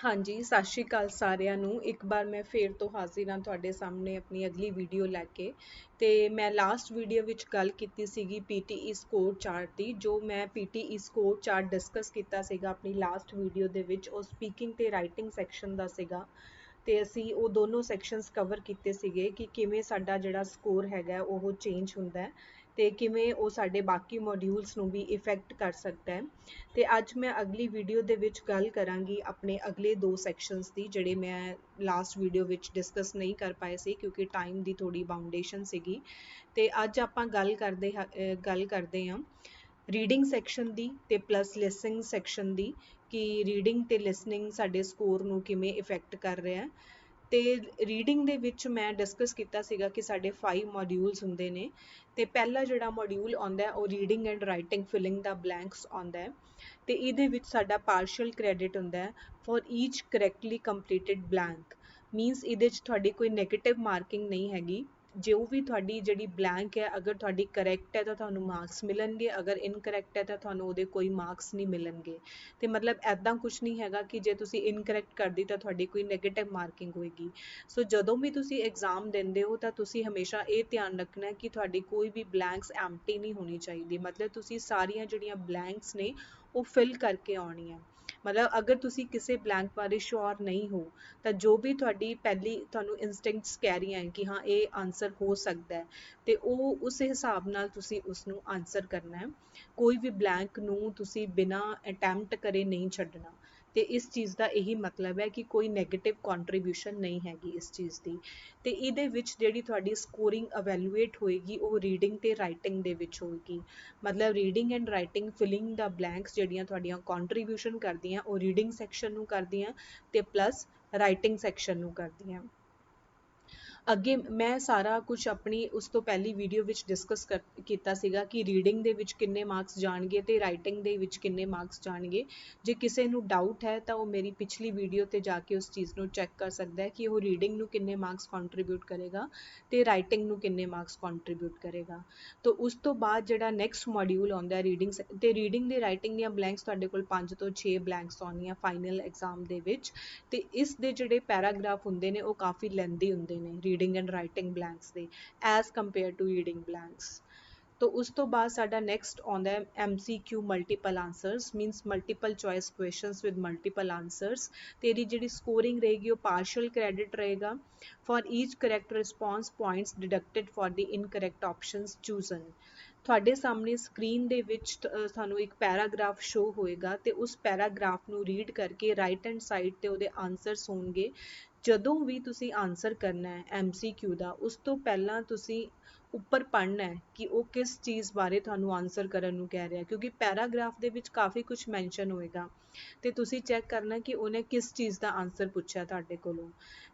हाँ जी, सਤਿ ਸ਼੍ਰੀ ਅਕਾਲ ਸਾਰਿਆਂ ਨੂੰ। ਇੱਕ ਵਾਰ ਮੈਂ ਫੇਰ ਤੋਂ ਹਾਜ਼ਰ ਹਾਂ ਤੁਹਾਡੇ ਸਾਹਮਣੇ ਆਪਣੀ ਅਗਲੀ ਵੀਡੀਓ ਲੈ ਕੇ। ਤੇ ਮੈਂ ਲਾਸਟ ਵੀਡੀਓ ਵਿੱਚ ਗੱਲ ਕੀਤੀ ਸੀਗੀ ਪੀਟੀਈ ਸਕੋਰ ਚਾਰਟ ਦੀ। ਜੋ ਮੈਂ ਪੀਟੀਈ ਸਕੋਰ ਚਾਰਟ ਡਿਸਕਸ ਕੀਤਾ ਸੀਗਾ ਆਪਣੀ ਲਾਸਟ ਵੀਡੀਓ ਦੇ ਵਿੱਚ, ਉਹ ਸਪੀਕਿੰਗ ਤੇ ਰਾਈਟਿੰਗ ਸੈਕਸ਼ਨ ਦਾ ਸੀਗਾ। ਤੇ ਅਸੀਂ ਉਹ ਦੋਨੋਂ ਸੈਕਸ਼ਨਸ ਕਵਰ ਕੀਤੇ ਸੀਗੇ ਕਿ ਕਿਵੇਂ ਸਾਡਾ ਜਿਹੜਾ ਸਕੋਰ ਹੈਗਾ ਉਹ ਚੇਂਜ ਹੁੰਦਾ ਹੈ ਤੇ ਕਿਵੇਂ ਉਹ ਸਾਡੇ ਬਾਕੀ ਮੋਡਿਊਲਸ ਨੂੰ ਵੀ ਇਫੈਕਟ ਕਰ ਸਕਦਾ ਹੈ। ਤੇ ਅੱਜ ਮੈਂ ਅਗਲੀ ਵੀਡੀਓ ਦੇ ਵਿੱਚ ਗੱਲ ਕਰਾਂਗੀ ਆਪਣੇ ਅਗਲੇ ਦੋ ਸੈਕਸ਼ਨਸ ਦੀ, ਜਿਹੜੇ ਮੈਂ ਲਾਸਟ ਵੀਡੀਓ ਵਿੱਚ ਡਿਸਕਸ ਨਹੀਂ ਕਰ ਪਾਏ ਸੀ ਕਿਉਂਕਿ ਟਾਈਮ ਦੀ ਥੋੜੀ ਬਾਉਂਡੇਸ਼ਨ ਸੀਗੀ। ਤੇ ਅੱਜ ਆਪਾਂ ਗੱਲ ਕਰਦੇ ਹਾਂ ਰੀਡਿੰਗ ਸੈਕਸ਼ਨ ਦੀ ਤੇ ਪਲੱਸ ਲਿਸਨਿੰਗ ਸੈਕਸ਼ਨ ਦੀ, ਕਿ ਰੀਡਿੰਗ ਤੇ ਲਿਸਨਿੰਗ ਸਾਡੇ ਸਕੋਰ ਨੂੰ ਕਿਵੇਂ ਇਫੈਕਟ ਕਰ ਰਿਹਾ ਹੈ। ਤੇ ਰੀਡਿੰਗ ਦੇ ਵਿੱਚ ਮੈਂ ਡਿਸਕਸ ਕੀਤਾ ਸੀਗਾ ਕਿ ਸਾਡੇ 5 ਮੋਡਿਊਲਸ ਹੁੰਦੇ ਨੇ। ਤੇ ਪਹਿਲਾ ਜਿਹੜਾ ਮੋਡਿਊਲ ਆਉਂਦਾ ਹੈ ਉਹ reading and writing filling the blanks ਆਉਂਦਾ ਹੈ। ਤੇ ਇਹਦੇ ਵਿੱਚ ਸਾਡਾ ਪਾਰਸ਼ਲ ਕ੍ਰੈਡਿਟ ਹੁੰਦਾ ਹੈ for each ਕਰੈਕਟਲੀ completed blank. Means ਇਹਦੇ 'ਚ ਤੁਹਾਡੀ ਕੋਈ ਨੈਗੇਟਿਵ ਮਾਰਕਿੰਗ ਨਹੀਂ ਹੈਗੀ। ਜੋ ਵੀ ਤੁਹਾਡੀ ਜਿਹੜੀ ਬਲੈਂਕ ਹੈ, ਅਗਰ ਤੁਹਾਡੀ ਕਰੈਕਟ ਹੈ ਤਾਂ ਤੁਹਾਨੂੰ ਮਾਰਕਸ ਮਿਲਣਗੇ, ਅਗਰ ਇਨਕਰੈਕਟ ਹੈ ਤਾਂ ਤੁਹਾਨੂੰ ਉਹਦੇ ਕੋਈ ਮਾਰਕਸ ਨਹੀਂ ਮਿਲਣਗੇ। ਤੇ ਮਤਲਬ ਐਦਾਂ ਕੁਛ ਨਹੀਂ ਹੈਗਾ ਕਿ ਜੇ ਤੁਸੀਂ ਇਨਕਰੈਕਟ ਕਰਦੀ ਤਾਂ ਤੁਹਾਡੀ ਕੋਈ ਨੈਗੇਟਿਵ ਮਾਰਕਿੰਗ ਹੋਏਗੀ। ਸੋ ਜਦੋਂ ਵੀ ਤੁਸੀਂ ਐਗਜ਼ਾਮ ਦਿੰਦੇ ਹੋ ਤਾਂ ਤੁਸੀਂ ਹਮੇਸ਼ਾ ਇਹ ਧਿਆਨ ਰੱਖਣਾ ਕਿ ਤੁਹਾਡੀ ਕੋਈ ਵੀ ਬਲੈਂਕਸ ਐਮਟੀ ਨਹੀਂ ਹੋਣੀ ਚਾਹੀਦੀ। ਮਤਲਬ ਤੁਸੀਂ ਸਾਰੀਆਂ ਜਿਹੜੀਆਂ ਬਲੈਂਕਸ ਨੇ ਉਹ ਫਿਲ ਕਰਕੇ ਆਉਣੀ ਹੈ। ਮਤਲਬ ਅਗਰ ਤੁਸੀਂ ਕਿਸੇ ਬਲੈਂਕ ਬਾਰੇ ਸ਼ੋਰ ਨਹੀਂ ਹੋ ਤਾਂ ਜੋ ਵੀ ਤੁਹਾਡੀ ਪਹਿਲੀ ਤੁਹਾਨੂੰ ਇਨਸਟਿੰਕਟਸ ਕਹਿ ਰਹੀਆਂ ਹੈ ਕਿ ਹਾਂ ਇਹ ਆਨਸਰ ਹੋ ਸਕਦਾ ਹੈ, ਤੇ ਉਹ ਉਸ ਹਿਸਾਬ ਨਾਲ ਤੁਸੀਂ ਉਸਨੂੰ ਆਨਸਰ ਕਰਨਾ ਹੈ। ਕੋਈ ਵੀ ਬਲੈਂਕ ਨੂੰ ਤੁਸੀਂ ਬਿਨਾਂ ਅਟੈਂਪਟ ਕਰੇ ਨਹੀਂ ਛੱਡਣਾ। ਤੇ ਇਸ ਚੀਜ਼ ਦਾ ਇਹੀ ਮਤਲਬ ਹੈ ਕਿ ਕੋਈ ਨੈਗੇਟਿਵ ਕੰਟਰੀਬਿਊਸ਼ਨ ਨਹੀਂ ਹੈਗੀ ਇਸ ਚੀਜ਼ ਦੀ। ਤੇ ਇਹਦੇ ਵਿੱਚ ਜਿਹੜੀ ਤੁਹਾਡੀ ਸਕੋਰਿੰਗ ਅਵੈਲੂਏਟ ਹੋਏਗੀ ਉਹ ਰੀਡਿੰਗ ਤੇ ਰਾਈਟਿੰਗ ਦੇ ਵਿੱਚ ਹੋਏਗੀ। ਮਤਲਬ reading and writing filling the blanks ਜਿਹੜੀਆਂ ਤੁਹਾਡੀਆਂ ਕੰਟਰੀਬਿਊਸ਼ਨ ਕਰਦੀਆਂ ਉਹ ਰੀਡਿੰਗ ਸੈਕਸ਼ਨ ਨੂੰ ਕਰਦੀਆਂ ਤੇ ਪਲੱਸ ਰਾਈਟਿੰਗ ਸੈਕਸ਼ਨ ਨੂੰ ਕਰਦੀਆਂ। ਅੱਗੇ ਮੈਂ ਸਾਰਾ ਕੁਝ ਆਪਣੀ ਉਸ ਤੋਂ ਪਹਿਲੀ ਵੀਡੀਓ ਵਿੱਚ ਡਿਸਕਸ ਕੀਤਾ ਸੀਗਾ ਕਿ ਰੀਡਿੰਗ ਦੇ ਵਿੱਚ ਕਿੰਨੇ ਮਾਰਕਸ ਜਾਣਗੇ ਤੇ ਰਾਈਟਿੰਗ ਦੇ ਵਿੱਚ ਕਿੰਨੇ ਮਾਰਕਸ ਜਾਣਗੇ। ਜੇ ਕਿਸੇ ਨੂੰ ਡਾਊਟ ਹੈ ਤਾਂ ਉਹ ਮੇਰੀ ਪਿਛਲੀ ਵੀਡੀਓ ਤੇ ਜਾ ਕੇ ਉਸ ਚੀਜ਼ ਨੂੰ ਚੈੱਕ ਕਰ ਸਕਦਾ ਹੈ ਕਿ ਉਹ ਰੀਡਿੰਗ ਨੂੰ ਕਿੰਨੇ ਮਾਰਕਸ ਕੰਟਰੀਬਿਊਟ ਕਰੇਗਾ ਤੇ ਰਾਈਟਿੰਗ ਨੂੰ ਕਿੰਨੇ ਮਾਰਕਸ ਕੰਟਰੀਬਿਊਟ ਕਰੇਗਾ। ਤਾਂ ਉਸ ਤੋਂ ਬਾਅਦ ਜਿਹੜਾ ਨੈਕਸਟ ਮੋਡਿਊਲ ਆਉਂਦਾ ਹੈ ਰੀਡਿੰਗ ਤੇ ਰੀਡਿੰਗ ਦੇ ਰਾਈਟਿੰਗ ਦੀਆਂ ਬਲੈਂਕਸ ਤੁਹਾਡੇ ਕੋਲ 5 ਤੋਂ 6 ਬਲੈਂਕਸ ਆਉਣੀਆਂ ਫਾਈਨਲ ਐਗਜ਼ਾਮ ਦੇ ਵਿੱਚ। ਤੇ ਇਸ ਦੇ ਜਿਹੜੇ ਪੈਰਾਗ੍ਰਾਫ ਹੁੰਦੇ ਨੇ ਉਹ ਕਾਫੀ ਲੈਂਦੀ ਹੁੰਦੇ ਨੇ ਰੀਡਿੰਗ ਐਂਡ ਰਾਈਟਿੰਗ ਬਲੈਂਕਸ ਦੇ, as compare to reading blanks. तो उस तो बाद साडा नेक्स्ट आउंदा है MCQ multiple answers, means multiple choice questions with multiple answers. तेरी जिहड़ी स्कोरिंग रहेगी वो पार्शियल क्रेडिट रहेगा। For each correct response points deducted for the incorrect options chosen. ਤੁਹਾਡੇ ਸਾਹਮਣੇ ਸਕਰੀਨ ਦੇ ਵਿੱਚ ਤੁਹਾਨੂੰ ਇੱਕ ਪੈਰਾਗ੍ਰਾਫ ਸ਼ੋ ਹੋਏਗਾ ਤੇ ਉਸ ਪੈਰਾਗ੍ਰਾਫ ਨੂੰ ਰੀਡ ਕਰਕੇ ਰਾਈਟ ਹੈਂਡ ਸਾਈਡ ਤੇ ਉਹਦੇ ਆਨਸਰਸ ਹੋਣਗੇ। ਜਦੋਂ ਵੀ ਤੁਸੀਂ ਆਨਸਰ ਕਰਨਾ ਹੈ MCQ ਦਾ, ਉਸ ਤੋਂ ਪਹਿਲਾਂ ਤੁਸੀਂ ਉੱਪਰ ਪੜ੍ਹਨਾ ਹੈ ਕਿ ਉਹ ਕਿਸ ਚੀਜ਼ ਬਾਰੇ ਤੁਹਾਨੂੰ ਆਨਸਰ ਕਰਨ ਨੂੰ ਕਹਿ ਰਿਹਾ, ਕਿਉਂਕਿ ਪੈਰਾਗ੍ਰਾਫ ਦੇ ਵਿੱਚ ਕਾਫੀ ਕੁਝ ਮੈਂਸ਼ਨ ਹੋਏਗਾ ਤੇ ਤੁਸੀਂ ਚੈੱਕ ਕਰਨਾ ਕਿ ਉਹਨੇ ਕਿਸ ਚੀਜ਼ ਦਾ ਆਨਸਰ ਪੁੱਛਿਆ ਤੁਹਾਡੇ ਕੋਲੋਂ।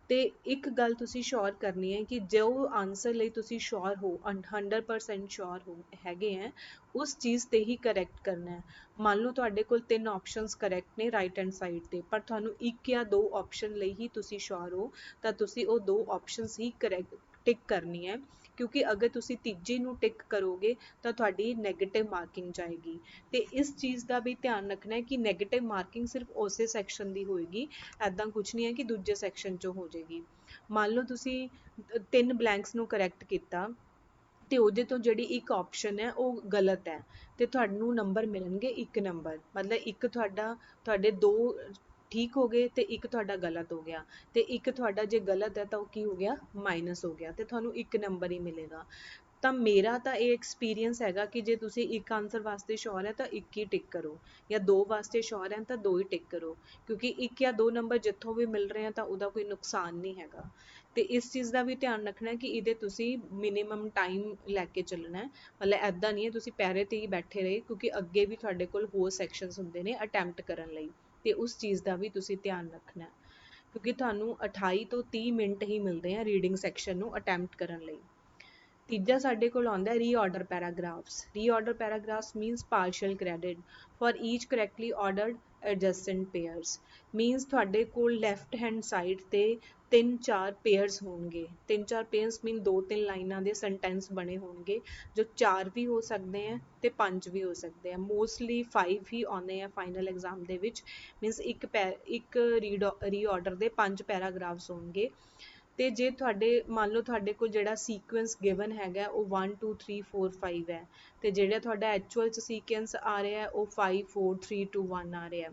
ਤੇ ਇੱਕ ਗੱਲ ਤੁਸੀਂ ਸ਼ੋਰ ਕਰਨੀ ਹੈ ਕਿ ਜੋ ਆਨਸਰ ਲਈ ਤੁਸੀਂ ਸ਼ੋਰ ਹੋ 100% ਸ਼ੋਰ ਹੋ ਹੈਗੇ ਹੈ ਉਸ ਚੀਜ਼ ਤੇ ਹੀ ਕਰੈਕਟ ਕਰਨਾ ਹੈ। ਮੰਨ ਲਓ ਤੁਹਾਡੇ ਕੋਲ 3 ਆਪਸ਼ਨਸ ਕਰੈਕਟ ਨੇ ਰਾਈਟ ਹੈਂਡ ਸਾਈਡ ਤੇ, ਪਰ ਤੁਹਾਨੂੰ ਇੱਕ ਜਾਂ ਦੋ ਆਪਸ਼ਨ ਲਈ ਹੀ ਤੁਸੀਂ ਸ਼ੋਰ ਹੋ ਤਾਂ ਤੁਸੀਂ ਉਹ ਦੋ ਆਪਸ਼ਨਸ ਹੀ ਕਰੈਕਟ ਟਿਕ ਕਰਨੀ ਹੈ। ਕਿਉਂਕਿ ਅਗਰ ਤੁਸੀਂ ਤੀਜੀ ਨੂੰ ਟਿਕ ਕਰੋਗੇ ਤਾਂ ਤੁਹਾਡੀ ਨੈਗੇਟਿਵ ਮਾਰਕਿੰਗ ਜਾਏਗੀ। ਤੇ ਇਸ ਚੀਜ਼ ਦਾ ਵੀ ਧਿਆਨ ਰੱਖਣਾ ਹੈ ਕਿ ਨੈਗੇਟਿਵ ਮਾਰਕਿੰਗ ਸਿਰਫ ਉਸੇ ਸੈਕਸ਼ਨ ਦੀ ਹੋਏਗੀ, ਐਦਾਂ ਕੁਝ ਨਹੀਂ ਹੈ ਕਿ ਦੂਜੇ ਸੈਕਸ਼ਨ 'ਚੋਂ ਹੋ ਜਾਏਗੀ। ਮੰਨ ਲਓ ਤੁਸੀਂ 3 ਬਲੈਂਕਸ ਨੂੰ ਕਰੈਕਟ ਕੀਤਾ ਤੇ ਉਹਦੇ ਤੋਂ ਜਿਹੜੀ ਇੱਕ ਆਪਸ਼ਨ ਹੈ ਉਹ ਗਲਤ ਹੈ ਤੇ ਤੁਹਾਨੂੰ ਨੰਬਰ ਮਿਲਣਗੇ 1 ਨੰਬਰ। ਮਤਲਬ ਇੱਕ ਤੁਹਾਡੇ ਦੋ ਠੀਕ ਹੋ ਗਏ ਤੇ ਇੱਕ ਤੁਹਾਡਾ ਗਲਤ ਹੋ ਗਿਆ, ਤੇ ਇੱਕ ਤੁਹਾਡਾ ਜੇ ਗਲਤ ਹੈ ਤਾਂ ਉਹ ਕੀ ਹੋ ਗਿਆ, ਮਾਈਨਸ ਹੋ ਗਿਆ, ਤੇ ਤੁਹਾਨੂੰ 1 ਨੰਬਰ ਹੀ ਮਿਲੇਗਾ। ਤਾਂ ਮੇਰਾ ਤਾਂ ਇਹ ਐਕਸਪੀਰੀਅੰਸ ਹੈਗਾ ਕਿ ਜੇ ਤੁਸੀਂ ਇੱਕ ਆਨਸਰ ਵਾਸਤੇ ਸ਼ੋਰ ਹੈ ਤਾਂ ਇੱਕ ਹੀ ਟਿਕ ਕਰੋ, ਜਾਂ ਦੋ ਵਾਸਤੇ ਸ਼ੋਰ ਹੈ ਤਾਂ ਦੋ ਹੀ ਟਿਕ ਕਰੋ, ਕਿਉਂਕਿ ਇੱਕ ਜਾਂ ਦੋ ਨੰਬਰ ਜਿੱਥੋਂ ਵੀ ਮਿਲ ਰਹੇ ਆ ਤਾਂ ਉਹਦਾ ਕੋਈ ਨੁਕਸਾਨ ਨਹੀਂ ਹੈਗਾ। ਤੇ ਇਸ ਚੀਜ਼ ਦਾ ਵੀ ਧਿਆਨ ਰੱਖਣਾ ਕਿ ਇਹਦੇ ਤੁਸੀਂ ਮਿਨੀਮਮ ਟਾਈਮ ਲੈ ਕੇ ਚੱਲਣਾ ਹੈ। ਮਤਲਬ ਐਦਾਂ ਨਹੀਂ ਹੈ ਤੁਸੀਂ ਪੈਰੇ ਤੇ ਹੀ ਬੈਠੇ ਰਹੇ, ਕਿਉਂਕਿ ਅੱਗੇ ਵੀ ਤੁਹਾਡੇ ਕੋਲ ਹੋਰ ਸੈਕਸ਼ਨਸ ਹੁੰਦੇ ਨੇ ਅਟੈਂਪਟ ਕਰਨ ਲਈ, ਤੇ ਉਸ ਚੀਜ਼ ਦਾ ਵੀ ਤੁਸੀਂ ਧਿਆਨ ਰੱਖਣਾ ਹੈ। ਕਿਉਂਕਿ ਤੁਹਾਨੂੰ 28 ਤੋਂ 30 ਮਿੰਟ ਹੀ ਮਿਲਦੇ ਆ ਰੀਡਿੰਗ ਸੈਕਸ਼ਨ ਨੂੰ ਅਟੈਂਪਟ ਕਰਨ ਲਈ। ਤੀਜਾ ਸਾਡੇ ਕੋਲ ਆਉਂਦਾ reorder paragraphs. Reorder paragraphs means partial credit for each correctly ordered adjacent pairs. Means ਤੁਹਾਡੇ ਕੋਲ ਲੈਫਟ ਹੈਂਡ ਸਾਈਡ ਤੇ 3-4 ਪੇਅਰਸ ਹੋਣਗੇ। 3-4 ਪੇਅਰਸ ਮੀਨ 2-3 ਲਾਈਨਾਂ ਦੇ ਸੈਂਟੈਂਸ ਬਣੇ ਹੋਣਗੇ, ਜੋ 4 ਵੀ ਹੋ ਸਕਦੇ ਆ ਤੇ 5 ਵੀ ਹੋ ਸਕਦੇ ਆ। ਮੋਸਟਲੀ 5 ਹੀ ਆਉਂਦੇ ਆ ਫਾਈਨਲ ਐਗਜ਼ਾਮ ਦੇ ਵਿੱਚ। ਮੀਨਸ ਇੱਕ ਰੀਆਰਡਰ ਦੇ 5 ਪੈਰਾਗ੍ਰਾਫਸ ਹੋਣਗੇ। ਤੇ ਜੇ ਤੁਹਾਡੇ ਮੰਨ ਲਓ ਤੁਹਾਡੇ ਕੋਲ ਜਿਹੜਾ ਸੀਕੁਐਂਸ ਗਿਵਨ ਹੈਗਾ ਉਹ 1 2 3 4 5 ਹੈ, ਤੇ ਜਿਹੜਾ ਤੁਹਾਡਾ ਐਕਚੁਅਲ 'ਚ ਸੀਕੁਐਂਸ ਆ ਰਿਹਾ ਉਹ 5 4 3 2 1 ਆ ਰਿਹਾ।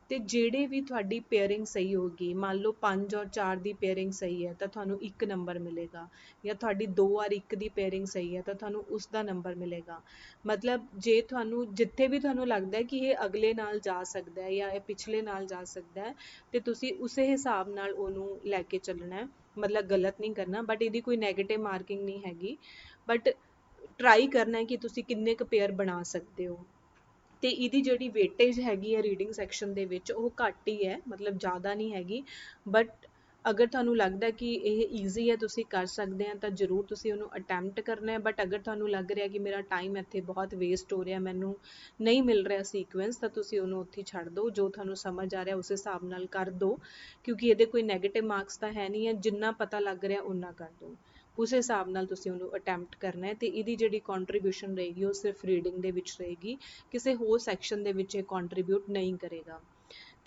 ਤੇ ਜਿਹੜੇ ਵੀ ਤੁਹਾਡੀ ਪੇਅਰਿੰਗ ਸਹੀ ਹੋਗੀ, ਮੰਨ ਲਓ 5 ਔਰ 4 ਦੀ ਪੇਅਰਿੰਗ ਸਹੀ ਹੈ ਤਾਂ ਤੁਹਾਨੂੰ 1 ਨੰਬਰ ਮਿਲੇਗਾ, ਜਾਂ ਤੁਹਾਡੀ 2 ਔਰ 1 ਦੀ ਪੇਅਰਿੰਗ ਸਹੀ ਹੈ ਤਾਂ ਤੁਹਾਨੂੰ ਉਸ ਦਾ ਨੰਬਰ ਮਿਲੇਗਾ। ਮਤਲਬ ਜੇ ਤੁਹਾਨੂੰ ਜਿੱਥੇ ਵੀ ਤੁਹਾਨੂੰ ਲੱਗਦਾ ਕਿ ਇਹ ਅਗਲੇ ਨਾਲ ਜਾ ਸਕਦਾ ਹੈ ਜਾਂ ਇਹ ਪਿਛਲੇ ਨਾਲ ਜਾ ਸਕਦਾ ਹੈ, ਤੇ ਤੁਸੀਂ ਉਸੇ ਹਿਸਾਬ ਨਾਲ ਉਹਨੂੰ ਲੈ ਕੇ ਚੱਲਣਾ ਹੈ। ਮਤਲਬ ਗਲਤ ਨਹੀਂ ਕਰਨਾ, ਬਟ ਇਹਦੀ ਕੋਈ ਨੈਗੇਟਿਵ ਮਾਰਕਿੰਗ ਨਹੀਂ ਹੈਗੀ, ਬਟ ਟਰਾਈ ਕਰਨਾ ਹੈ ਕਿ ਤੁਸੀਂ ਕਿੰਨੇ ਕੁ ਪੇਅਰ ਬਣਾ ਸਕਦੇ ਹੋ। ਤੇ ਇਹਦੀ ਜਿਹੜੀ ਵੇਟੇਜ ਹੈਗੀ ਹੈ ਰੀਡਿੰਗ ਸੈਕਸ਼ਨ ਦੇ ਵਿੱਚ ਉਹ ਘੱਟ ਹੀ ਹੈ, ਮਤਲਬ ਜ਼ਿਆਦਾ ਨਹੀਂ ਹੈਗੀ। ਬਟ ਅਗਰ ਤੁਹਾਨੂੰ ਲੱਗਦਾ ਕਿ ਇਹ ਈਜ਼ੀ ਹੈ, ਤੁਸੀਂ ਕਰ ਸਕਦੇ ਆ, ਤਾਂ ਜ਼ਰੂਰ ਤੁਸੀਂ ਉਹਨੂੰ ਅਟੈਂਪਟ ਕਰਨਾ ਹੈ। ਬਟ ਅਗਰ ਤੁਹਾਨੂੰ ਲੱਗ ਰਿਹਾ ਕਿ ਮੇਰਾ ਟਾਈਮ ਇੱਥੇ ਬਹੁਤ ਵੇਸਟ ਹੋ ਰਿਹਾ, ਮੈਨੂੰ ਨਹੀਂ ਮਿਲ ਰਿਹਾ ਸੀਕੁਐਂਸ, ਤਾਂ ਤੁਸੀਂ ਉਹਨੂੰ ਉੱਥੇ ਛੱਡ ਦਿਓ। ਜੋ ਤੁਹਾਨੂੰ ਸਮਝ ਆ ਰਿਹਾ ਉਸ ਹਿਸਾਬ ਨਾਲ ਕਰ ਦਿਓ, ਕਿਉਂਕਿ ਇਹਦੇ ਕੋਈ ਨੈਗੇਟਿਵ ਮਾਰਕਸ ਤਾਂ ਹੈ ਨਹੀਂ ਹੈ। ਜਿੰਨਾ ਪਤਾ ਲੱਗ ਰਿਹਾ ਓਨਾ ਕਰ ਦਿਓ, ਉਸ ਹਿਸਾਬ ਨਾਲ ਤੁਸੀਂ ਉਹਨੂੰ ਅਟੈਂਪਟ ਕਰਨਾ ਹੈ। ਤੇ ਇਹਦੀ ਜਿਹੜੀ ਕੰਟਰੀਬਿਊਸ਼ਨ ਰਹੇਗੀ ਉਹ ਸਿਰਫ ਰੀਡਿੰਗ ਦੇ ਵਿੱਚ ਰਹੇਗੀ, ਕਿਸੇ ਹੋਰ ਸੈਕਸ਼ਨ ਦੇ ਵਿੱਚ ਇਹ ਕੰਟਰੀਬਿਊਟ ਨਹੀਂ ਕਰੇਗਾ।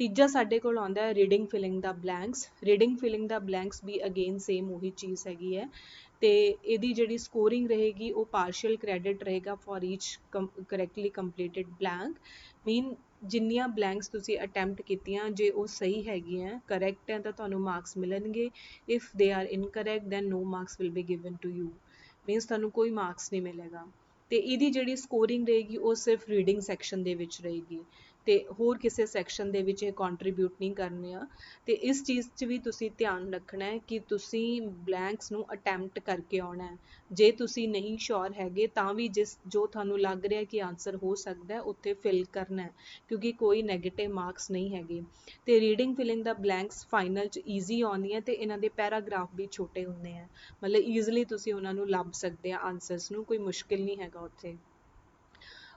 ਤੀਜਾ ਸਾਡੇ ਕੋਲ ਆਉਂਦਾ ਹੈ reading filling the blanks. Reading filling the blanks we again same ਉਹੀ ਚੀਜ਼ ਹੈਗੀ ਹੈ। ਤੇ ਇਹਦੀ ਜਿਹੜੀ ਸਕੋਰਿੰਗ ਰਹੇਗੀ ਉਹ ਪਾਰਸ਼ੀਅਲ ਕ੍ਰੈਡਿਟ ਰਹੇਗਾ ਫॉर ਈਚ ਕਰੈਕਟਲੀ ਕੰਪਲੀਟਡ ਬਲੈਂਕ। ਮੀਨ ਜਿੰਨੀਆਂ ਬਲੈਂਕਸ ਤੁਸੀਂ ਅਟੈਂਪਟ ਕੀਤੀਆਂ, ਜੇ ਉਹ ਸਹੀ ਹੈਗੀਆਂ, ਕਰੈਕਟ ਹੈ, ਤਾਂ ਤੁਹਾਨੂੰ ਮਾਰਕਸ ਮਿਲਣਗੇ। If they are incorrect then no marks will be given to you. Means ਤੁਹਾਨੂੰ ਕੋਈ ਮਾਰਕਸ ਨਹੀਂ ਮਿਲੇਗਾ। ਤੇ ਇਹਦੀ ਜਿਹੜੀ ਸਕੋਰਿੰਗ ਰਹੇਗੀ ਉਹ ਸਿਰਫ ਰੀਡਿੰਗ ਸੈਕਸ਼ਨ ਦੇ ਵਿੱਚ ਰਹੇਗੀ, ਤੇ ਹੋਰ ਕਿਸੇ ਸੈਕਸ਼ਨ ਦੇ ਵਿੱਚ ਇਹ ਕੰਟਰੀਬਿਊਟ ਨਹੀਂ ਕਰਨੇ ਆ। ਤੇ ਇਸ ਚੀਜ਼ 'ਚ ਵੀ ਤੁਸੀਂ ਧਿਆਨ ਰੱਖਣਾ ਹੈ ਕਿ ਤੁਸੀਂ ਬਲੈਂਕਸ ਨੂੰ ਅਟੈਂਪਟ ਕਰਕੇ ਆਉਣਾ ਹੈ। ਜੇ ਤੁਸੀਂ ਨਹੀਂ ਸ਼ੋਰ ਹੈਗੇ ਤਾਂ ਵੀ ਜੋ ਤੁਹਾਨੂੰ ਲੱਗ ਰਿਹਾ ਕਿ ਆਨਸਰ ਹੋ ਸਕਦਾ ਉੱਥੇ ਫਿਲ ਕਰਨਾ ਹੈ, ਕਿਉਂਕਿ ਕੋਈ ਨੈਗੇਟਿਵ ਮਾਰਕਸ ਨਹੀਂ ਹੈਗੇ। ਤੇ reading filling the blanks final 'ਚ ਈਜ਼ੀ ਆਉਂਦੀਆਂ, ਤੇ ਇਹਨਾਂ ਦੇ ਪੈਰਾਗ੍ਰਾਫ ਵੀ ਛੋਟੇ ਹੁੰਦੇ ਆ, ਮਤਲਬ ਈਜ਼ੀਲੀ ਤੁਸੀਂ ਉਹਨਾਂ ਨੂੰ ਲੱਭ ਸਕਦੇ ਆ ਆਨਸਰਸ ਨੂੰ, ਕੋਈ ਮੁਸ਼ਕਿਲ ਨਹੀਂ ਹੈਗਾ ਉੱਥੇ।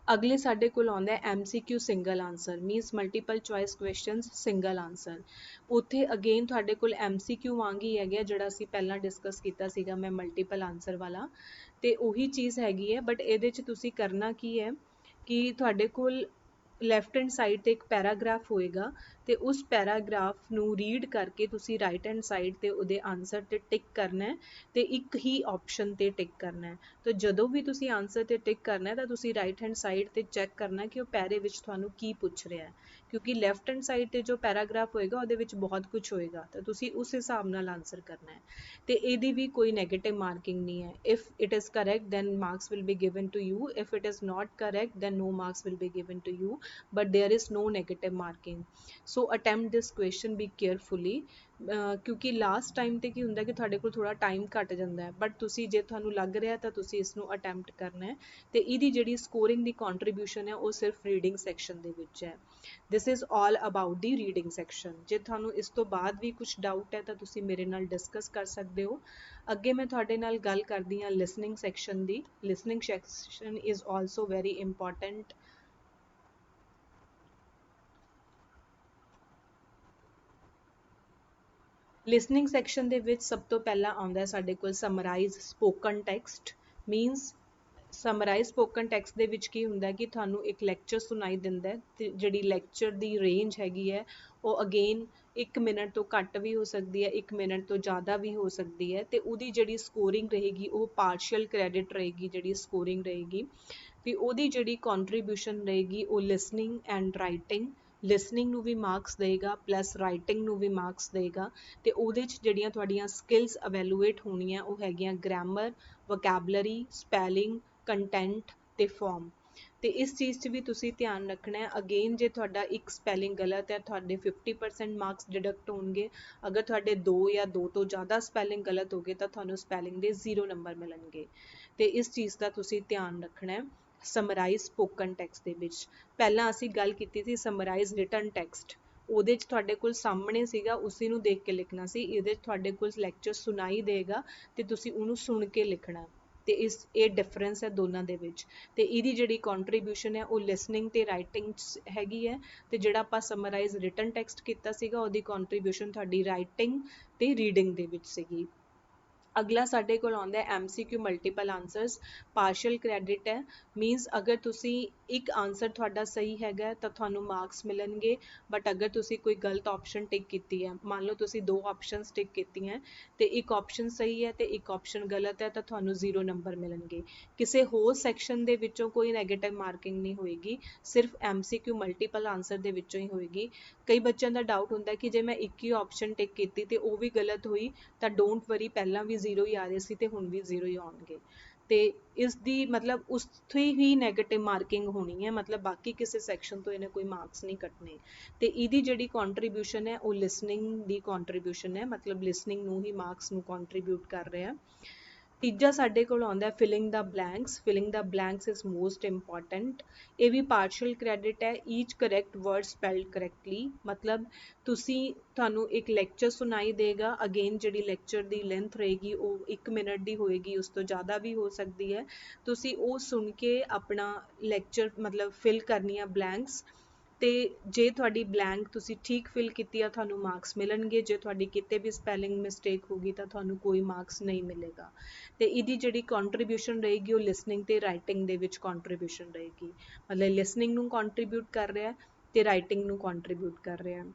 ਅਗਲੇ ਸਾਡੇ ਕੋਲ ਆਉਂਦਾ ਹੈ MCQ single answer, means multiple choice questions single answer. ਉੱਥੇ ਅਗੇਨ ਤੁਹਾਡੇ ਕੋਲ MCQ ਵਾਂਗ ਹੀ ਹੈਗਾ ਜਿਹੜਾ ਅਸੀਂ ਪਹਿਲਾਂ ਡਿਸਕਸ ਕੀਤਾ ਸੀਗਾ ਮੈਂ ਮਲਟੀਪਲ ਆਨਸਰ ਵਾਲਾ, ਤੇ ਉਹੀ ਚੀਜ਼ ਹੈਗੀ ਹੈ। ਬਟ ਇਹਦੇ 'ਚ ਤੁਸੀਂ ਕਰਨਾ ਕੀ ਹੈ ਕਿ ਤੁਹਾਡੇ ਕੋਲ ਲੈਫਟ ਹੈਂਡ ਸਾਈਡ ਤੇ ਇੱਕ ਪੈਰਾਗ੍ਰਾਫ ਹੋਏਗਾ, ਤੇ ਉਸ ਪੈਰਾਗ੍ਰਾਫ ਨੂੰ ਰੀਡ ਕਰਕੇ ਤੁਸੀਂ ਰਾਈਟ ਹੈਂਡ ਸਾਈਡ ਤੇ ਉਹਦੇ ਆਨਸਰ ਤੇ ਟਿਕ ਕਰਨਾ ਹੈ, ਤੇ ਇੱਕ ਹੀ ਆਪਸ਼ਨ ਤੇ ਟਿਕ ਕਰਨਾ ਹੈ। ਤਾਂ ਜਦੋਂ ਵੀ ਤੁਸੀਂ ਆਨਸਰ ਤੇ ਟਿਕ ਕਰਨਾ ਹੈ ਤਾਂ ਤੁਸੀਂ ਰਾਈਟ ਹੈਂਡ ਸਾਈਡ ਤੇ ਚੈੱਕ ਕਰਨਾ ਕਿ ਉਹ ਪੈਰੇ ਵਿੱਚ ਤੁਹਾਨੂੰ ਕੀ ਪੁੱਛ ਰਿਹਾ ਹੈ, ਕਿਉਂਕਿ ਲੈਫਟ ਹੈਂਡ ਸਾਈਡ ਤੇ ਜੋ ਪੈਰਾਗ੍ਰਾਫ ਹੋਏਗਾ ਉਹਦੇ ਵਿੱਚ ਬਹੁਤ ਕੁਝ ਹੋਏਗਾ, ਤਾਂ ਤੁਸੀਂ ਉਸ ਹਿਸਾਬ ਨਾਲ ਆਨਸਰ ਕਰਨਾ ਹੈ। ਤੇ ਇਹਦੀ ਵੀ ਕੋਈ ਨੈਗੇਟਿਵ ਮਾਰਕਿੰਗ ਨਹੀਂ ਹੈ। If it is correct then marks will be given to you, if it is not correct then no marks will be given to you, but there is no negative marking. So attempt this question be carefully, ਕਿਉਂਕਿ last time ਤੇ ਕੀ ਹੁੰਦਾ ਕਿ ਤੁਹਾਡੇ ਕੋਲ ਥੋੜਾ time ਘੱਟ ਜਾਂਦਾ ਹੈ, ਬਟ ਤੁਸੀਂ ਜੇ ਤੁਹਾਨੂੰ ਲੱਗ ਰਿਹਾ ਤਾਂ ਤੁਸੀਂ ਇਸ ਨੂੰ ਅਟੈਂਪਟ ਕਰਨਾ ਹੈ। ਤੇ ਇਹਦੀ ਜਿਹੜੀ ਸਕੋਰਿੰਗ ਦੀ ਕੰਟਰੀਬਿਊਸ਼ਨ ਹੈ ਉਹ ਸਿਰਫ ਰੀਡਿੰਗ ਸੈਕਸ਼ਨ ਦੇ ਵਿੱਚ ਹੈ। This is all about the reading section. ਜੇ ਤੁਹਾਨੂੰ ਇਸ ਤੋਂ ਬਾਅਦ ਵੀ ਕੁਝ ਡਾਊਟ ਹੈ ਤਾਂ ਤੁਸੀਂ ਮੇਰੇ ਨਾਲ ਡਿਸਕਸ ਕਰ ਸਕਦੇ ਹੋ। ਅੱਗੇ ਮੈਂ ਤੁਹਾਡੇ ਨਾਲ ਗੱਲ ਕਰਦੀ ਹਾਂ listening section the. Listening section is also very important. Listening section ਦੇ ਵਿੱਚ ਸਭ ਤੋਂ ਪਹਿਲਾਂ ਆਉਂਦਾ ਸਾਡੇ ਕੋਲ summarise spoken text. Means summarise spoken text ਦੇ ਵਿੱਚ ਕੀ ਹੁੰਦਾ ਕਿ ਤੁਹਾਨੂੰ ਇੱਕ ਲੈਕਚਰ ਸੁਣਾਈ ਦਿੰਦਾ ਹੈ, ਤੇ ਜਿਹੜੀ ਲੈਕਚਰ ਦੀ ਰੇਂਜ ਹੈਗੀ ਹੈ ਉਹ ਅਗੇਨ 1 ਮਿੰਟ ਤੋਂ ਘੱਟ ਵੀ ਹੋ ਸਕਦੀ ਹੈ, 1 ਮਿੰਟ ਤੋਂ ਜ਼ਿਆਦਾ ਵੀ ਹੋ ਸਕਦੀ ਹੈ। ਤੇ ਉਹਦੀ ਜਿਹੜੀ ਸਕੋਰਿੰਗ ਰਹੇਗੀ ਉਹ ਪਾਰਸ਼ੀਅਲ ਕ੍ਰੈਡਿਟ ਰਹੇਗੀ, ਜਿਹੜੀ ਸਕੋਰਿੰਗ ਰਹੇਗੀ। ਤੇ ਉਹਦੀ ਜਿਹੜੀ ਕੰਟਰੀਬਿਊਸ਼ਨ ਰਹੇਗੀ ਉਹ ਲਿਸਨਿੰਗ ਐਂਡ ਰਾਈਟਿੰਗ। ਲਿਸਨਿੰਗ ਨੂੰ ਵੀ ਮਾਰਕਸ ਦੇਗਾ ਪਲੱਸ ਰਾਈਟਿੰਗ ਨੂੰ ਵੀ ਮਾਰਕਸ ਦੇਗਾ। ਤੇ ਉਹਦੇ 'ਚ ਜਿਹੜੀਆਂ ਤੁਹਾਡੀਆਂ ਸਕਿੱਲਸ ਅਵੈਲੂਏਟ ਹੋਣੀਆਂ ਉਹ ਹੈਗੀਆਂ ਗ੍ਰਾਮਰ, ਵੋਕੈਬਲਰੀ, ਸਪੈਲਿੰਗ, ਕੰਟੈਂਟ ਤੇ ਫਾਰਮ। ਤੇ ਇਸ ਚੀਜ਼ 'ਚ ਵੀ ਤੁਸੀਂ ਧਿਆਨ ਰੱਖਣਾ ਹੈ। ਅਗੇਨ ਜੇ ਤੁਹਾਡਾ ਇੱਕ ਸਪੈਲਿੰਗ ਗਲਤ ਹੈ ਤੁਹਾਡੇ 50% ਮਾਰਕਸ ਡਿਡਕਟ ਹੋਣਗੇ। ਅਗਰ ਤੁਹਾਡੇ 2 ਜਾਂ 2 ਤੋਂ ਜ਼ਿਆਦਾ ਸਪੈਲਿੰਗ ਗਲਤ ਹੋ ਗਏ ਤਾਂ ਤੁਹਾਨੂੰ ਸਪੈਲਿੰਗ ਦੇ 0 ਨੰਬਰ ਮਿਲਣਗੇ। ਤੇ ਇਸ ਚੀਜ਼ ਦਾ ਤੁਸੀਂ ਧਿਆਨ ਰੱਖਣਾ ਹੈ ਸਮਰਾਈਜ਼ ਸਪੋਕਨ ਟੈਕਸਟ ਦੇ ਵਿੱਚ। ਪਹਿਲਾਂ ਅਸੀਂ ਗੱਲ ਕੀਤੀ ਸੀ ਸਮਰਾਈਜ਼ ਰਿਟਨ ਟੈਕਸਟ, ਉਹਦੇ 'ਚ ਤੁਹਾਡੇ ਕੋਲ ਸਾਹਮਣੇ ਸੀਗਾ, ਉਸੇ ਨੂੰ ਦੇਖ ਕੇ ਲਿਖਣਾ ਸੀ। ਇਹਦੇ 'ਚ ਤੁਹਾਡੇ ਕੋਲ ਲੈਕਚਰ ਸੁਣਾਈ ਦੇਗਾ ਤੇ ਤੁਸੀਂ ਉਹਨੂੰ ਸੁਣ ਕੇ ਲਿਖਣਾ। ਤੇ ਇਹ ਡਿਫਰੈਂਸ ਹੈ ਦੋਨਾਂ ਦੇ ਵਿੱਚ। ਤੇ ਇਹਦੀ ਜਿਹੜੀ ਕੰਟਰੀਬਿਊਸ਼ਨ ਹੈ ਉਹ ਲਿਸਨਿੰਗ ਤੇ ਰਾਈਟਿੰਗ 'ਚ ਹੈਗੀ ਹੈ, ਤੇ ਜਿਹੜਾ ਆਪਾਂ ਸਮਰਾਈਜ਼ ਰਿਟਨ ਟੈਕਸਟ ਕੀਤਾ ਸੀਗਾ ਉਹਦੀ ਕੰਟਰੀਬਿਊਸ਼ਨ ਤੁਹਾਡੀ ਰਾਈਟਿੰਗ ਤੇ ਰੀਡਿੰਗ ਦੇ ਵਿੱਚ ਸੀਗੀ। ਅਗਲਾ ਸਾਡੇ ਕੋਲ ਆਉਂਦਾ ਹੈ MCQ multiple answers. Partial credit ਹੈ, ਮੀਨਸ ਅਗਰ ਤੁਸੀਂ ਇੱਕ ਆਨਸਰ ਤੁਹਾਡਾ ਸਹੀ ਹੈਗਾ ਤਾਂ ਤੁਹਾਨੂੰ ਮਾਰਕਸ ਮਿਲਣਗੇ, ਬਟ ਅਗਰ ਤੁਸੀਂ ਕੋਈ ਗਲਤ ਆਪਸ਼ਨ ਟਿਕ ਕੀਤੀ ਹੈ, ਮੰਨ ਲਓ ਤੁਸੀਂ ਦੋ ਆਪਸ਼ਨਸ ਟਿਕ ਕੀਤੀਆਂ ਤੇ ਇੱਕ ਆਪਸ਼ਨ ਸਹੀ ਹੈ ਤੇ ਇੱਕ ਆਪਸ਼ਨ ਗਲਤ ਹੈ, ਤਾਂ ਤੁਹਾਨੂੰ 0 ਨੰਬਰ ਮਿਲਣਗੇ। ਕਿਸੇ ਹੋਰ ਸੈਕਸ਼ਨ ਦੇ ਵਿੱਚੋਂ ਕੋਈ ਨੈਗੇਟਿਵ ਮਾਰਕਿੰਗ ਨਹੀਂ ਹੋਏਗੀ, ਸਿਰਫ MCQ ਮਲਟੀਪਲ ਆਨਸਰ ਦੇ ਵਿੱਚੋਂ ਹੀ ਹੋਏਗੀ। ਕਈ ਬੱਚਿਆਂ ਦਾ ਡਾਊਟ ਹੁੰਦਾ ਕਿ ਜੇ ਮੈਂ ਇੱਕ ਹੀ ਆਪਸ਼ਨ ਟਿਕ ਕੀਤੀ ਤੇ ਉਹ ਵੀ ਗਲਤ ਹੋਈ ਤਾਂ ਡੋਂਟ ਵਰੀ, ਪਹਿਲਾਂ ਵੀ 0 ਹੀ ਆ ਰਹੇ ਸੀ ਤੇ ਹੁਣ ਵੀ 0 ਹੀ ਆਉਣਗੇ। ਤੇ ਇਸ ਦੀ ਮਤਲਬ ਉੱਥੇ ਹੀ ਨੈਗੇਟਿਵ ਮਾਰਕਿੰਗ ਹੋਣੀ ਹੈ, ਮਤਲਬ ਬਾਕੀ ਕਿਸੇ ਸੈਕਸ਼ਨ ਤੋਂ ਇਹਨੇ ਕੋਈ ਮਾਰਕਸ ਨਹੀਂ ਕੱਟਣੇ। ਤੇ ਇਹਦੀ ਜਿਹੜੀ ਕੰਟਰੀਬਿਊਸ਼ਨ ਹੈ ਉਹ ਲਿਸਨਿੰਗ ਦੀ ਕੰਟਰੀਬਿਊਸ਼ਨ ਹੈ, ਮਤਲਬ ਲਿਸਨਿੰਗ ਨੂੰ ਹੀ ਮਾਰਕਸ ਨੂੰ ਕੰਟਰੀਬਿਊਟ ਕਰ ਰਿਹਾ। ਤੀਜਾ ਸਾਡੇ ਕੋਲ ਆਉਂਦਾ filling the blanks. Filling the blanks is most important. ਇਹ ਵੀ ਪਾਰਸ਼ਲ ਕ੍ਰੈਡਿਟ ਹੈ। ਈਚ ਕਰੈਕਟ ਵਰਡ ਸਪੈਲਡ ਕਰੈਕਟਲੀ, ਮਤਲਬ ਤੁਹਾਨੂੰ ਇੱਕ ਲੈਕਚਰ ਸੁਣਾਈ ਦੇਗਾ, ਅਗੇਨ ਜਿਹੜੀ ਲੈਕਚਰ ਦੀ ਲੈਂਥ ਰਹੇਗੀ ਉਹ 1 ਮਿੰਟ ਦੀ ਹੋਏਗੀ, ਉਸ ਤੋਂ ਜ਼ਿਆਦਾ ਵੀ ਹੋ ਸਕਦੀ ਹੈ। ਤੁਸੀਂ ਉਹ ਸੁਣ ਕੇ ਆਪਣਾ ਲੈਕਚਰ ਮਤਲਬ ਫਿਲ ਕਰਨੀ ਆ ਬਲੈਂਕਸ, ਤੇ ਜੇ ਤੁਹਾਡੀ ਬਲੈਂਕ ਤੁਸੀਂ ਠੀਕ ਫਿਲ ਕੀਤੀ ਆ ਤੁਹਾਨੂੰ ਮਾਰਕਸ ਮਿਲਣਗੇ, ਜੇ ਤੁਹਾਡੀ ਕਿਤੇ ਵੀ ਸਪੈਲਿੰਗ ਮਿਸਟੇਕ ਹੋਗੀ ਤਾਂ ਤੁਹਾਨੂੰ ਕੋਈ ਮਾਰਕਸ ਨਹੀਂ ਮਿਲੇਗਾ। ਤੇ ਇਹਦੀ ਜਿਹੜੀ ਕੰਟਰੀਬਿਊਸ਼ਨ ਰਹੇਗੀ ਉਹ ਲਿਸਨਿੰਗ ਤੇ ਰਾਈਟਿੰਗ ਦੇ ਵਿੱਚ ਕੰਟਰੀਬਿਊਸ਼ਨ ਰਹੇਗੀ, ਮਤਲਬ ਲਿਸਨਿੰਗ ਨੂੰ ਕੰਟਰੀਬਿਊਟ ਕਰ ਰਿਹਾ ਤੇ ਰਾਈਟਿੰਗ ਨੂੰ ਕੰਟਰੀਬਿਊਟ ਕਰ ਰਿਹਾ।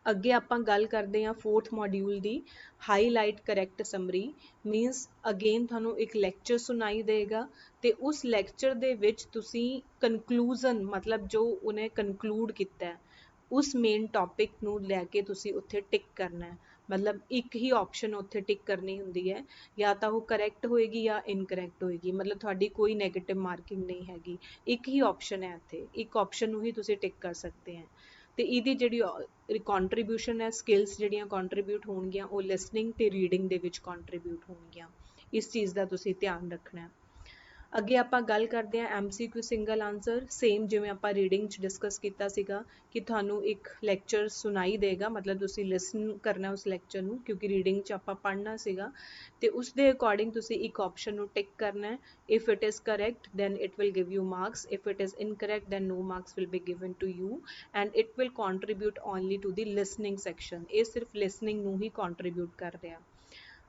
ਅੱਗੇ ਆਪਾਂ ਗੱਲ ਕਰਦੇ ਹਾਂ 4th ਮੋਡਿਊਲ ਦੀ, highlight correct summary. Means again ਤੁਹਾਨੂੰ ਇੱਕ ਲੈਕਚਰ ਸੁਣਾਈ ਦੇਗਾ ਤੇ ਉਸ ਲੈਕਚਰ ਦੇ ਵਿੱਚ ਤੁਸੀਂ ਕਨਕਲੂਜ਼ਨ, ਮਤਲਬ ਜੋ ਉਹਨੇ ਕਨਕਲੂਡ ਕੀਤਾ ਹੈ ਉਸ ਮੇਨ ਟੌਪਿਕ ਨੂੰ ਲੈ ਕੇ ਤੁਸੀਂ ਉੱਥੇ ਟਿਕ ਕਰਨਾ ਹੈ। ਮਤਲਬ ਇੱਕ ਹੀ ਆਪਸ਼ਨ ਉੱਥੇ ਟਿਕ ਕਰਨੀ ਹੁੰਦੀ ਹੈ, ਜਾਂ ਤਾਂ ਉਹ ਕਰੈਕਟ ਹੋਏਗੀ ਜਾਂ ਇਨਕਰੈਕਟ ਹੋਏਗੀ, ਮਤਲਬ ਤੁਹਾਡੀ ਕੋਈ ਨੈਗੇਟਿਵ ਮਾਰਕਿੰਗ ਨਹੀਂ ਹੈਗੀ, ਇੱਕ ਹੀ ਆਪਸ਼ਨ ਹੈ ਇੱਥੇ, ਇੱਕ ਆਪਸ਼ਨ ਨੂੰ ਹੀ ਤੁਸੀਂ ਟਿਕ ਕਰ ਸਕਦੇ ਹੈ। ਤੇ ਇਹਦੀ ਜਿਹੜੀ ਕੰਟਰੀਬਿਊਸ਼ਨ ਹੈ, ਸਕਿੱਲਸ ਜਿਹੜੀਆਂ ਕੰਟਰੀਬਿਊਟ ਹੋਣਗੀਆਂ ਉਹ ਲਿਸਨਿੰਗ ਤੇ ਰੀਡਿੰਗ ਦੇ ਵਿੱਚ ਕੰਟਰੀਬਿਊਟ ਹੋਣਗੀਆਂ। ਇਸ ਚੀਜ਼ ਦਾ ਤੁਸੀਂ ਧਿਆਨ ਰੱਖਣਾ। ਅੱਗੇ ਆਪਾਂ ਗੱਲ ਕਰਦੇ ਹਾਂ MCQ ਸਿੰਗਲ ਆਨਸਰ। ਸੇਮ ਜਿਵੇਂ ਆਪਾਂ ਰੀਡਿੰਗ 'ਚ ਡਿਸਕਸ ਕੀਤਾ ਸੀਗਾ ਕਿ ਤੁਹਾਨੂੰ ਇੱਕ ਲੈਕਚਰ ਸੁਣਾਈ ਦੇਗਾ, ਮਤਲਬ ਤੁਸੀਂ ਲਿਸਨ ਕਰਨਾ ਉਸ ਲੈਕਚਰ ਨੂੰ, ਕਿਉਂਕਿ ਰੀਡਿੰਗ 'ਚ ਆਪਾਂ ਪੜ੍ਹਨਾ ਸੀਗਾ, ਤੇ ਉਸ ਦੇ ਅਕੋਰਡਿੰਗ ਤੁਸੀਂ ਇੱਕ ਆਪਸ਼ਨ ਨੂੰ ਟਿਕ ਕਰਨਾ ਹੈ। If it is correct then it will give you marks, if it is incorrect then no marks will be given to you and it will contribute only to the listening section। ਇਹ ਸਿਰਫ listening ਨੂੰ ਹੀ contribute ਕਰ ਰਿਹਾ।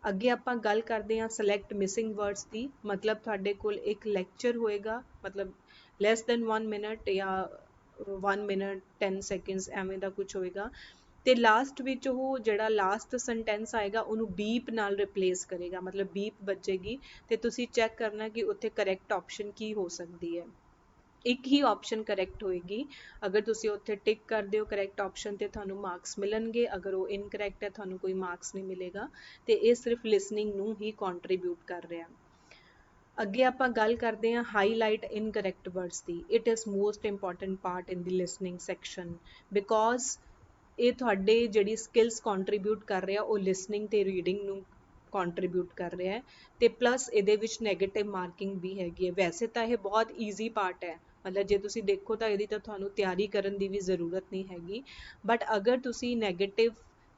ਅੱਗੇ ਆਪਾਂ ਗੱਲ ਕਰਦੇ ਹਾਂ ਸਿਲੈਕਟ ਮਿਸਿੰਗ ਵਰਡਸ ਦੀ। ਮਤਲਬ ਤੁਹਾਡੇ ਕੋਲ ਇੱਕ ਲੈਕਚਰ ਹੋਏਗਾ, ਮਤਲਬ ਲੈਸ ਦੈਨ 1 ਮਿੰਟ ਜਾਂ 1 ਮਿੰਟ 10 ਸੈਕਿੰਡਸ ਐਵੇਂ ਦਾ ਕੁਝ ਹੋਏਗਾ, ਤੇ ਲਾਸਟ ਵਿੱਚ ਉਹ ਜਿਹੜਾ ਲਾਸਟ ਸੈਂਟੈਂਸ ਆਏਗਾ ਉਹਨੂੰ ਬੀਪ ਨਾਲ ਰਿਪਲੇਸ ਕਰੇਗਾ, ਮਤਲਬ ਬੀਪ ਵੱਜੇਗੀ ਤੇ ਤੁਸੀਂ ਚੈੱਕ ਕਰਨਾ ਕਿ ਉੱਥੇ ਕਰੈਕਟ ਆਪਸ਼ਨ ਕੀ ਹੋ ਸਕਦੀ ਹੈ। ਇੱਕ ਹੀ ਆਪਸ਼ਨ ਕਰੈਕਟ ਹੋਏਗੀ, ਅਗਰ ਤੁਸੀਂ ਉੱਥੇ ਟਿਕ ਕਰਦੇ ਹੋ ਕਰੈਕਟ ਆਪਸ਼ਨ ਤੇ ਤੁਹਾਨੂੰ ਮਾਰਕਸ ਮਿਲਣਗੇ, ਅਗਰ ਉਹ ਇਨਕਰੈਕਟ ਹੈ ਤੁਹਾਨੂੰ ਕੋਈ ਮਾਰਕਸ ਨਹੀਂ ਮਿਲੇਗਾ। ਤੇ ਇਹ ਸਿਰਫ ਲਿਸਨਿੰਗ ਨੂੰ ਹੀ ਕੰਟਰੀਬਿਊਟ ਕਰ ਰਿਹਾ। ਅੱਗੇ ਆਪਾਂ ਗੱਲ ਕਰਦੇ ਹਾਂ highlight incorrect words the. It is most important part in the listening section, because ਇਹ ਤੁਹਾਡੇ ਜਿਹੜੀ ਸਕਿੱਲਸ ਕੰਟਰੀਬਿਊਟ ਕਰ ਰਿਹਾ ਉਹ ਲਿਸਨਿੰਗ ਤੇ ਰੀਡਿੰਗ ਨੂੰ ਕੰਟਰੀਬਿਊਟ ਕਰ ਰਿਹਾ ਹੈ, ਤੇ ਪਲੱਸ ਇਹਦੇ ਵਿੱਚ ਨੈਗੇਟਿਵ ਮਾਰਕਿੰਗ ਵੀ ਹੈਗੀ ਹੈ। ਵੈਸੇ ਤਾਂ ਇਹ ਬਹੁਤ ਈਜ਼ੀ ਪਾਰਟ ਹੈ, ਮਤਲਬ ਜੇ ਤੁਸੀਂ ਦੇਖੋ ਤਾਂ ਇਹਦੀ ਤਾਂ ਤੁਹਾਨੂੰ ਤਿਆਰੀ ਕਰਨ ਦੀ ਵੀ ਜ਼ਰੂਰਤ ਨਹੀਂ ਹੈਗੀ, ਬਟ ਅਗਰ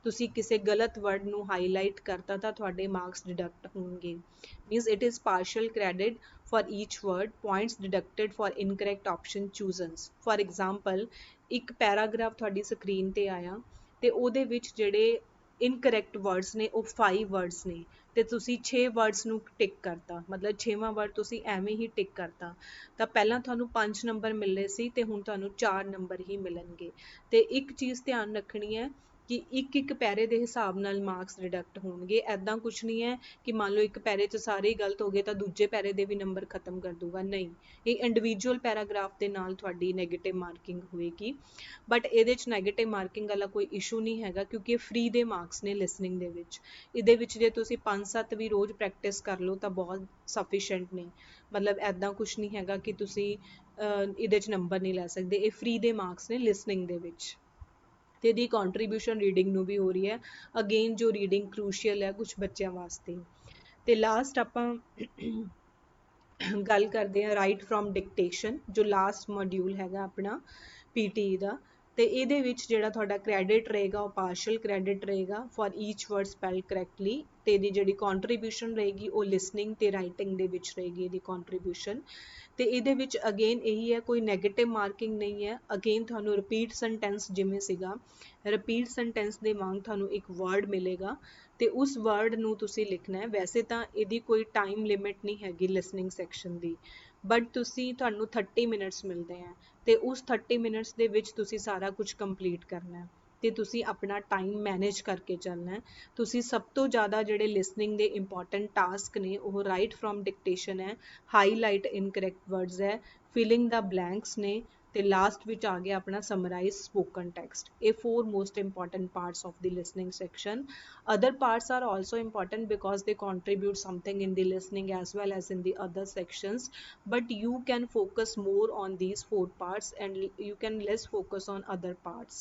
ਤੁਸੀਂ ਕਿਸੇ ਗਲਤ ਵਰਡ ਨੂੰ ਹਾਈਲਾਈਟ ਕਰਤਾ ਤਾਂ ਤੁਹਾਡੇ ਮਾਰਕਸ ਡਿਡਕਟ ਹੋਣਗੇ। Means it is partial credit for each word, points deducted for incorrect option chosen। For example, ਇੱਕ ਪੈਰਾਗ੍ਰਾਫ ਤੁਹਾਡੀ ਸਕਰੀਨ ਤੇ ਆਇਆ ਤੇ ਉਹਦੇ ਵਿੱਚ ਜਿਹੜੇ ਇਨਕਰੈਕਟ ਵਰਡਸ ਨੇ ਉਹ 5 ਵਰਡਸ ਨੇ, ਤੇ ਤੁਸੀਂ 6 ਵਰਡਸ ਨੂੰ ਟਿਕ ਕਰਤਾ, ਮਤਲਬ 6ਵਾਂ ਵਰਡ ਤੁਸੀਂ ਐਵੇਂ ਹੀ ਟਿਕ ਕਰਤਾ, ਤਾਂ ਪਹਿਲਾਂ ਤੁਹਾਨੂੰ 5 ਨੰਬਰ ਮਿਲਨੇ ਸੀ ਤੇ ਹੁਣ ਤੁਹਾਨੂੰ 4 ਨੰਬਰ ਹੀ ਮਿਲਣਗੇ। ਤੇ ਇੱਕ ਚੀਜ਼ ਧਿਆਨ ਰੱਖਣੀ ਹੈ ਕਿ ਇੱਕ ਪੈਰੇ ਦੇ ਹਿਸਾਬ ਨਾਲ ਮਾਰਕਸ ਡਿਡਕਟ ਹੋਣਗੇ। ਐਦਾਂ ਕੁਛ ਨਹੀਂ ਹੈ ਕਿ ਮੰਨ ਲਓ ਇੱਕ ਪੈਰੇ 'ਚ ਸਾਰੇ ਹੀ ਗਲਤ ਹੋ ਗਏ ਤਾਂ ਦੂਜੇ ਪੈਰੇ ਦੇ ਵੀ ਨੰਬਰ ਖਤਮ ਕਰ ਦੂਗਾ, ਨਹੀਂ, ਇਹ ਇੰਡੀਵਿਜੂਅਲ ਪੈਰਾਗ੍ਰਾਫ ਦੇ ਨਾਲ ਤੁਹਾਡੀ ਨੈਗੇਟਿਵ ਮਾਰਕਿੰਗ ਹੋਏਗੀ। ਬਟ ਇਹਦੇ 'ਚ ਨੈਗੇਟਿਵ ਮਾਰਕਿੰਗ ਵਾਲਾ ਕੋਈ ਇਸ਼ੂ ਨਹੀਂ ਹੈਗਾ, ਕਿਉਂਕਿ ਇਹ ਫ੍ਰੀ ਦੇ ਮਾਰਕਸ ਨੇ ਲਿਸਨਿੰਗ ਦੇ ਵਿੱਚ। ਇਹਦੇ ਵਿੱਚ ਜੇ ਤੁਸੀਂ 5-7 ਵੀ ਰੋਜ਼ ਪ੍ਰੈਕਟਿਸ ਕਰ ਲਓ ਤਾਂ ਬਹੁਤ ਸਫੀਸ਼ੀਐਂਟ ਨੇ, ਮਤਲਬ ਐਦਾਂ ਕੁਛ ਨਹੀਂ ਹੈਗਾ ਕਿ ਤੁਸੀਂ ਇਹਦੇ 'ਚ ਨੰਬਰ ਨਹੀਂ ਲੈ ਸਕਦੇ। ਇਹ ਫ੍ਰੀ ਦੇ ਮਾਰਕਸ ਨੇ ਲਿਸਨਿੰਗ ਦੇ ਵਿੱਚ, ਤੇ ਇਹਦੀ ਕੰਟਰੀਬਿਊਸ਼ਨ ਰੀਡਿੰਗ ਨੂੰ ਵੀ ਹੋ ਰਹੀ ਹੈ। ਅਗੇਨ ਜੋ ਰੀਡਿੰਗ ਕਰੂਸ਼ੀਅਲ ਹੈ ਕੁਝ ਬੱਚਿਆਂ ਵਾਸਤੇ। ਤੇ ਲਾਸਟ ਆਪਾਂ ਗੱਲ ਕਰਦੇ ਹਾਂ ਰਾਈਟ ਫਰੋਮ ਡਿਕਟੇਸ਼ਨ, ਜੋ ਲਾਸਟ ਮੋਡਿਊਲ ਹੈਗਾ ਆਪਣਾ PTE ਦਾ। ਤੇ ਇਹਦੇ ਵਿੱਚ ਜਿਹੜਾ ਤੁਹਾਡਾ ਕ੍ਰੈਡਿਟ ਰਹੇਗਾ ਉਹ ਪਾਰਸ਼ਲ ਕ੍ਰੈਡਿਟ ਰਹੇਗਾ ਫॉर ਈਚ ਵਰਡ ਸਪੈਲਡ ਕਰੈਕਟਲੀ, ਤੇ ਇਹਦੀ ਜਿਹੜੀ ਕੰਟਰੀਬਿਊਸ਼ਨ ਰਹੇਗੀ ਉਹ ਲਿਸਨਿੰਗ ਤੇ ਰਾਈਟਿੰਗ ਦੇ ਵਿੱਚ ਰਹੇਗੀ ਇਹਦੀ ਕੰਟਰੀਬਿਊਸ਼ਨ। ਤੇ ਇਹਦੇ ਵਿੱਚ ਅਗੇਨ ਇਹੀ ਹੈ, ਕੋਈ ਨੈਗੇਟਿਵ ਮਾਰਕਿੰਗ ਨਹੀਂ ਹੈ। ਅਗੇਨ ਤੁਹਾਨੂੰ ਰਿਪੀਟ ਸੈਂਟੈਂਸ ਜਿਵੇਂ ਸੀਗਾ, ਰਿਪੀਟ ਸੈਂਟੈਂਸ ਦੇ ਵਾਂਗ ਤੁਹਾਨੂੰ ਇੱਕ ਵਰਡ ਮਿਲੇਗਾ ਤੇ ਉਸ ਵਰਡ ਨੂੰ ਤੁਸੀਂ ਲਿਖਣਾ ਹੈ। ਵੈਸੇ ਤਾਂ ਇਹਦੀ ਕੋਈ ਟਾਈਮ ਲਿਮਿਟ ਨਹੀਂ ਹੈਗੀ ਲਿਸਨਿੰਗ ਸੈਕਸ਼ਨ ਦੀ, ਬਟ ਤੁਹਾਨੂੰ 30 ਮਿੰਟਸ ਮਿਲਦੇ ਆ ਤੇ ਉਸ 30 ਮਿੰਟਸ ਦੇ ਵਿੱਚ ਤੁਸੀਂ ਸਾਰਾ ਕੁਝ ਕੰਪਲੀਟ ਕਰਨਾ ਹੈ ਤੇ ਤੁਸੀਂ ਆਪਣਾ ਟਾਈਮ ਮੈਨੇਜ ਕਰਕੇ ਚੱਲਣਾ ਹੈ। ਤੁਸੀਂ ਸਭ ਤੋਂ ਜ਼ਿਆਦਾ ਜਿਹੜੇ ਲਿਸਨਿੰਗ ਦੇ ਇੰਪੋਰਟੈਂਟ ਟਾਸਕ ਨੇ ਉਹ ਰਾਈਟ ਫਰੋਮ ਡਿਕਟੇਸ਼ਨ ਹੈ, ਹਾਈਲਾਈਟ ਇਨਕਰੈਕਟ ਵਰਡਸ ਹੈ, ਫਿਲਿੰਗ ਦਾ ਬਲੈਂਕਸ ਨੇ, ਤੇ ਲਾਸਟ ਵਿੱਚ ਆ ਗਿਆ ਆਪਣਾ ਸਮਰਾਈਜ਼ ਸਪੋਕਨ ਟੈਕਸਟ। ਇਹ 4 most important parts of the listening section. Other parts are also important because they contribute something in the listening as well as in the other sections, but you can focus more on these 4 parts and you can less focus on other parts.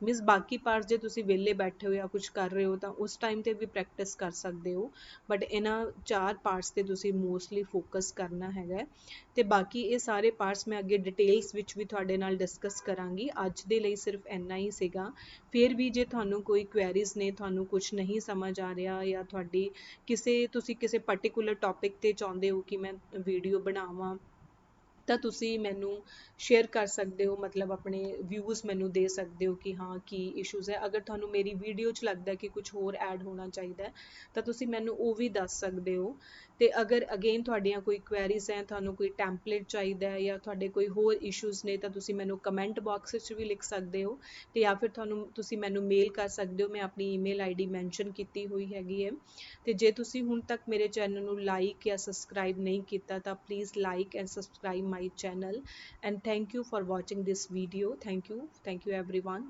Means ਬਾਕੀ parts ਜੇ ਤੁਸੀਂ ਵਿਹਲੇ ਬੈਠੇ ਹੋ ਜਾਂ ਕੁਝ ਕਰ ਰਹੇ ਹੋ ਤਾਂ ਉਸ ਟਾਈਮ ਤੇ ਵੀ ਪ੍ਰੈਕਟਿਸ ਕਰ ਸਕਦੇ ਹੋ, ਬਟ ਇਹਨਾਂ 4 ਪਾਰਟਸ ਤੇ ਤੁਸੀਂ ਮੋਸਟਲੀ ਫੋਕਸ ਕਰਨਾ ਹੈਗਾ। ਤੇ ਬਾਕੀ ਇਹ ਸਾਰੇ ਪਾਰਟਸ ਮੈਂ ਅੱਗੇ ਡਿਟੇਲਸ ਵਿੱਚ ਵੀ ਤੁਹਾਡੇ ਨਾਲ ਡਿਸਕਸ ਕਰਾਂਗੀ। ਅੱਜ ਦੇ ਲਈ ਸਿਰਫ ਇੰਨਾ ਹੀ ਸੀਗਾ। ਫਿਰ ਵੀ ਜੇ ਤੁਹਾਨੂੰ ਕੋਈ ਕੁਐਰੀਜ਼ ਨੇ, ਤੁਹਾਨੂੰ ਕੁਝ ਨਹੀਂ ਸਮਝ ਆ ਰਿਹਾ ਜਾਂ ਤੁਸੀਂ ਕਿਸੇ ਪਾਰਟਿਕੂਲਰ ਟੌਪਿਕ ਤੇ ਚਾਹੁੰਦੇ ਹੋ ਕਿ ਮੈਂ ਵੀਡੀਓ ਬਣਾਵਾਂ, ਤਾਂ ਤੁਸੀਂ ਮੈਨੂੰ ਸ਼ੇਅਰ ਕਰ ਸਕਦੇ ਹੋ, ਮਤਲਬ ਆਪਣੇ ਵਿਊਜ਼ ਮੈਨੂੰ ਦੇ ਸਕਦੇ ਹੋ ਕਿ ਹਾਂ ਕੀ ਇਸ਼ੂਜ਼ ਹੈ। ਅਗਰ ਤੁਹਾਨੂੰ ਮੇਰੀ ਵੀਡੀਓ 'ਚ ਲੱਗਦਾ ਕਿ ਕੁਝ ਹੋਰ ਐਡ ਹੋਣਾ ਚਾਹੀਦਾ ਤਾਂ ਤੁਸੀਂ ਮੈਨੂੰ ਉਹ ਵੀ ਦੱਸ ਸਕਦੇ ਹੋ। ਤੇ ਅਗਰ ਅਗੇਨ ਤੁਹਾਡੀਆਂ ਕੋਈ ਕੁਐਰੀਜ਼ ਹੈ, ਤੁਹਾਨੂੰ ਕੋਈ ਟੈਂਪਲੇਟ ਚਾਹੀਦਾ ਹੈ ਜਾਂ ਤੁਹਾਡੇ ਕੋਈ ਹੋਰ ਇਸ਼ੂਜ਼ ਨੇ ਤਾਂ ਤੁਸੀਂ ਮੈਨੂੰ ਕਮੈਂਟ ਬਾਕਸ ਵਿੱਚ ਵੀ ਲਿਖ ਸਕਦੇ ਹੋ, ਤੇ ਜਾਂ ਫਿਰ ਤੁਸੀਂ ਮੈਨੂੰ ਮੇਲ ਕਰ ਸਕਦੇ ਹੋ। ਮੈਂ ਆਪਣੀ ਈਮੇਲ ਆਈਡੀ ਮੈਂਸ਼ਨ ਕੀਤੀ ਹੋਈ ਹੈਗੀ ਹੈ। ਤੇ ਜੇ ਤੁਸੀਂ ਹੁਣ ਤੱਕ ਮੇਰੇ ਚੈਨਲ ਨੂੰ ਲਾਈਕ ਜਾਂ ਸਬਸਕ੍ਰਾਈਬ ਨਹੀਂ ਕੀਤਾ ਤਾਂ please like and subscribe my channel, and thank you for watching this video. Thank you everyone.